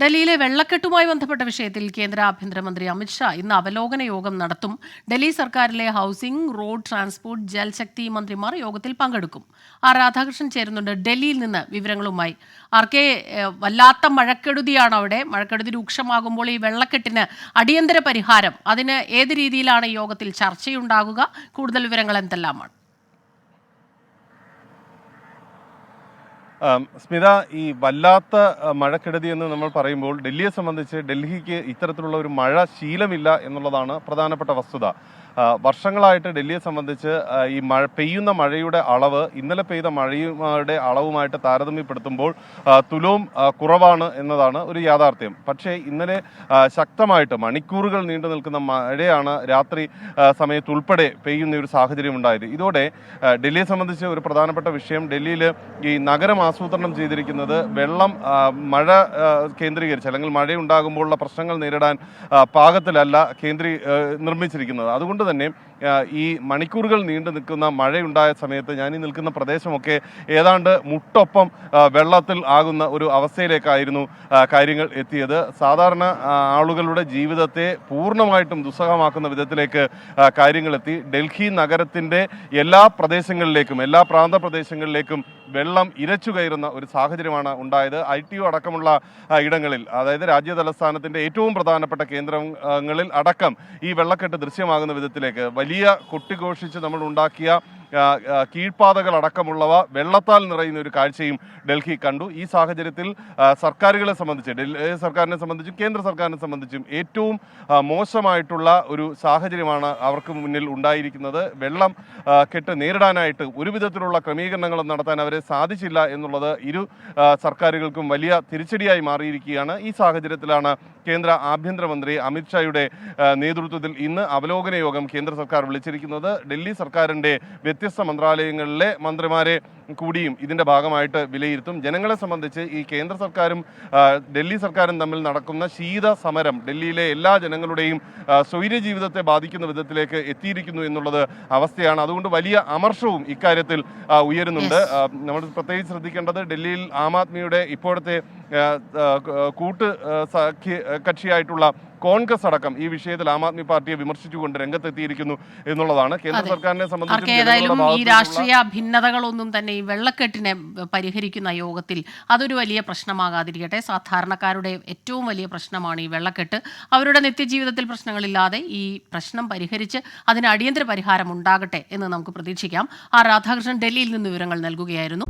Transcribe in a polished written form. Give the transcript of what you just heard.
ഡൽഹിയിലെ വെള്ളക്കെട്ടുമായി ബന്ധപ്പെട്ട വിഷയത്തിൽ കേന്ദ്ര ആഭ്യന്തരമന്ത്രി അമിത്ഷാ ഇന്ന് അവലോകന യോഗം നടത്തും. ഡൽഹി സർക്കാരിലെ ഹൌസിംഗ്, റോഡ് ട്രാൻസ്പോർട്ട്, ജൽശക്തി മന്ത്രിമാർ യോഗത്തിൽ പങ്കെടുക്കും. ആർ രാധാകൃഷ്ണൻ ചേരുന്നുണ്ട് ഡൽഹിയിൽ നിന്ന് വിവരങ്ങളുമായി. ആർക്കെ, വല്ലാത്ത മഴക്കെടുതിയാണ് അവിടെ. മഴക്കെടുതി രൂക്ഷമാകുമ്പോൾ ഈ വെള്ളക്കെട്ടിന് അടിയന്തര പരിഹാരം, അതിന് ഏത് രീതിയിലാണ് യോഗത്തിൽ ചർച്ചയുണ്ടാകുക? കൂടുതൽ വിവരങ്ങൾ എന്തെല്ലാമാണ്? സ്മിത, ഈ വല്ലാത്ത മഴക്കെടുതി എന്ന് നമ്മൾ പറയുമ്പോൾ ഡൽഹിയെ സംബന്ധിച്ച് ഡൽഹിക്ക് ഇത്തരത്തിലുള്ള ഒരു മഴ ശീലമില്ല എന്നുള്ളതാണ് പ്രധാനപ്പെട്ട വസ്തുത. വർഷങ്ങളായിട്ട് ഡൽഹിയെ സംബന്ധിച്ച് ഈ പെയ്യുന്ന മഴയുടെ അളവ് ഇന്നലെ പെയ്ത മഴയുടെ അളവുമായിട്ട് താരതമ്യപ്പെടുത്തുമ്പോൾ തുലോം കുറവാണ് എന്നതാണ് ഒരു യാഥാർത്ഥ്യം. പക്ഷേ ഇന്നലെ ശക്തമായിട്ട് മണിക്കൂറുകൾ നീണ്ടു നിൽക്കുന്ന മഴയാണ് രാത്രി സമയത്തുൾപ്പെടെ പെയ്യുന്ന ഒരു സാഹചര്യം ഉണ്ടായത്. ഇതോടെ ഡൽഹിയെ സംബന്ധിച്ച് ഒരു പ്രധാനപ്പെട്ട വിഷയം, ഡൽഹിയിൽ ഈ നഗരം ആസൂത്രണം ചെയ്തിരിക്കുന്നത് വെള്ളം മഴ കേന്ദ്രീകരിച്ച് അല്ലെങ്കിൽ മഴയുണ്ടാകുമ്പോഴുള്ള പ്രശ്നങ്ങൾ നേരിടാൻ പാകത്തിലല്ല നിർമ്മിച്ചിരിക്കുന്നത്. അതുകൊണ്ട് തന്നെ ഈ മണിക്കൂറുകൾ നീണ്ടു നിൽക്കുന്ന മഴയുണ്ടായ സമയത്ത് ഞാൻ ഈ നിൽക്കുന്ന പ്രദേശമൊക്കെ ഏതാണ്ട് മുട്ടൊപ്പം വെള്ളത്തിൽ ആകുന്ന ഒരു അവസ്ഥയിലേക്കായിരുന്നു കാര്യങ്ങൾ എത്തിയത്. സാധാരണ ആളുകളുടെ ജീവിതത്തെ പൂർണ്ണമായിട്ടും ദുസ്സഹമാക്കുന്ന വിധത്തിലേക്ക് കാര്യങ്ങൾ എത്തി. ഡൽഹി നഗരത്തിൻ്റെ എല്ലാ പ്രദേശങ്ങളിലേക്കും, എല്ലാ പ്രാന്തപ്രദേശങ്ങളിലേക്കും വെള്ളം ഇരച്ചു കയറുന്ന ഒരു സാഹചര്യമാണ് ഉണ്ടായത്. ITO അടക്കമുള്ള ഇടങ്ങളിൽ, അതായത് രാജ്യ തലസ്ഥാനത്തിൻ്റെ ഏറ്റവും പ്രധാനപ്പെട്ട കേന്ദ്രങ്ങളിൽ അടക്കം ഈ വെള്ളക്കെട്ട് ദൃശ്യമാകുന്ന വിധത്തിലേക്ക് വലിയ കൊട്ടിഘോഷിച്ച് നമ്മൾ ഉണ്ടാക്കിയ കീഴ്പാതകൾ അടക്കമുള്ളവ വെള്ളത്താൽ നിറയുന്ന ഒരു കാഴ്ചയും ഡൽഹി കണ്ടു. ഈ സാഹചര്യത്തിൽ സർക്കാരുകളെ സംബന്ധിച്ച്, ഡൽഹി സർക്കാരിനെ സംബന്ധിച്ചും കേന്ദ്ര സർക്കാരിനെ സംബന്ധിച്ചും ഏറ്റവും മോശമായിട്ടുള്ള ഒരു സാഹചര്യമാണ് അവർക്ക് മുന്നിൽ ഉണ്ടായിരിക്കുന്നത്. വെള്ളം കെട്ട് നേരിടാനായിട്ട് ഒരു വിധത്തിലുള്ള ക്രമീകരണങ്ങളും നടത്താൻ അവരെ സാധിച്ചില്ല എന്നുള്ളത് ഇരു സർക്കാരുകൾക്കും വലിയ തിരിച്ചടിയായി മാറിയിരിക്കുകയാണ്. ഈ സാഹചര്യത്തിലാണ് കേന്ദ്ര ആഭ്യന്തരമന്ത്രി അമിത്ഷായുടെ നേതൃത്വത്തിൽ ഇന്ന് അവലോകന യോഗം കേന്ദ്ര സർക്കാർ വിളിച്ചിരിക്കുന്നത്. ഡൽഹി സർക്കാരിൻ്റെ വ്യത്യസ്ത മന്ത്രാലയങ്ങളിലെ മന്ത്രിമാരെ കൂടിയും ഇതിൻ്റെ ഭാഗമായിട്ട് വിലയിരുത്തും. ജനങ്ങളെ സംബന്ധിച്ച് ഈ കേന്ദ്ര സർക്കാരും ഡൽഹി സർക്കാരും തമ്മിൽ നടക്കുന്ന ശീത സമരം ഡൽഹിയിലെ എല്ലാ ജനങ്ങളുടെയും സ്വൈര്യ ജീവിതത്തെ ബാധിക്കുന്ന വിധത്തിലേക്ക് എത്തിയിരിക്കുന്നു എന്നുള്ളത് അവസ്ഥയാണ്. അതുകൊണ്ട് വലിയ അമർഷവും ഇക്കാര്യത്തിൽ ഉയരുന്നുണ്ട്. നമ്മൾ പ്രത്യേകിച്ച് ശ്രദ്ധിക്കേണ്ടത്, ഡൽഹിയിൽ ആം ആദ്മിയുടെ ഇപ്പോഴത്തെ കൂട്ട് കക്ഷിയായിട്ടുള്ള കോൺഗ്രസ് അടക്കം ഈ വിഷയത്തിൽ ആം ആദ്മി പാർട്ടിയെ വിമർശിച്ചുകൊണ്ട് രംഗത്തെത്തിയിരിക്കുന്നു എന്നുള്ളതാണ്. കേന്ദ്ര സർക്കാരിനെ സംബന്ധിച്ച് ഏതായാലും ഈ രാഷ്ട്രീയ ഭിന്നതകളൊന്നും തന്നെ ഈ വെള്ളക്കെട്ടിനെ പരിഹരിക്കുന്ന യോഗത്തിൽ അതൊരു വലിയ പ്രശ്നമാകാതിരിക്കട്ടെ. സാധാരണക്കാരുടെ ഏറ്റവും വലിയ പ്രശ്നമാണ് ഈ വെള്ളക്കെട്ട്. അവരുടെ നിത്യജീവിതത്തിൽ പ്രശ്നങ്ങളില്ലാതെ ഈ പ്രശ്നം പരിഹരിച്ച് അതിന് അടിയന്തര പരിഹാരം ഉണ്ടാകട്ടെ എന്ന് നമുക്ക് പ്രതീക്ഷിക്കാം. ആർ രാധാകൃഷ്ണൻ ഡൽഹിയിൽ നിന്ന് വിവരങ്ങൾ നൽകുകയായിരുന്നു.